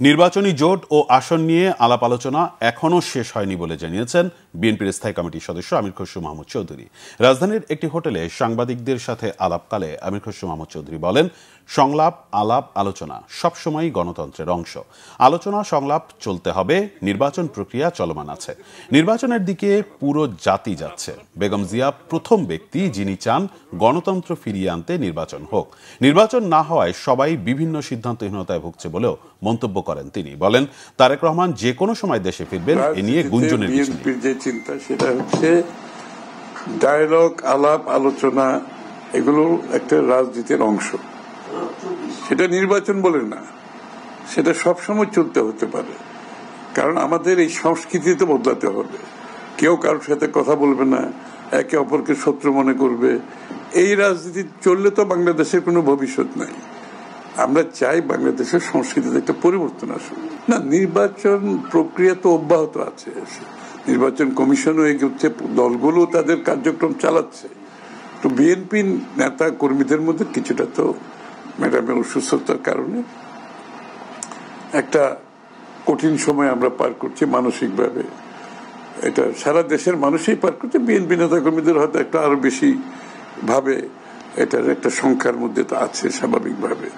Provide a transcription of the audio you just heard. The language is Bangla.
নির্বাচনী জোট ও আসন নিয়ে আলাপ আলোচনা এখনও শেষ হয়নি বলে জানিয়েছেন বিএনপির স্থায়ী কমিটির সদস্য আমির খসরু মাহমুদ চৌধুরী। রাজধানীর একটি হোটেলে সাংবাদিকদের সাথে আলাপকালে আমির খসরু মাহমুদ চৌধুরী বলেন, সংলাপ, আলাপ, আলোচনা সবসময়ই গণতন্ত্রের অংশ। আলোচনা সংলাপ চলতে হবে, নির্বাচন প্রক্রিয়া চলমান আছে। নির্বাচনের দিকে পুরো জাতি যাচ্ছে। বেগম জিয়া প্রথম ব্যক্তি যিনি চান গণতন্ত্র ফিরিয়ে আনতে নির্বাচন হোক। নির্বাচন না হওয়ায় সবাই বিভিন্ন সিদ্ধান্তহীনতায় ভুগছে বলেও মন্তব্য করেন তিনি। বলেন, তারেক রহমান যে কোনো সময় দেশে ফিরবেন, এ নিয়ে গুঞ্জনের কিছু নেই। যে চিন্তা সেটা হচ্ছে ডায়ালগ, আলাপ, আলোচনা এগুলো একটা রাজনীতির অংশ। সেটা নির্বাচন বলে না, সেটা সবসময় চলতে হতে পারে। কারণ আমাদের এই সংস্কৃতিতে বদলাতে হবে। কেউ কারোর সাথে কথা বলবে না, একে অপরকে শত্রু মনে করবে। এই রাজনীতি চললে তো বাংলাদেশের কোনো ভবিষ্যৎ নাই। আমরা চাই বাংলাদেশের সংস্কৃতিতে একটা পরিবর্তন আসুক। না, নির্বাচন প্রক্রিয়া তো অব্যাহত আছে। নির্বাচন কমিশনও এগোচ্ছে, দলগুলো তাদের কার্যক্রম চালাচ্ছে। তো বিএনপি নেতা কর্মীদের মধ্যে কিছুটা তো ম্যাডামের অসুস্থতার কারণে একটা কঠিন সময় আমরা পার করছি মানসিকভাবে। এটা সারা দেশের মানুষই পার করছে। বিএনপি নেতা কর্মীদের হয়তো একটা আরো বেশি ভাবে এটার একটা সংখ্যার মধ্যে তো আছে স্বাভাবিকভাবে।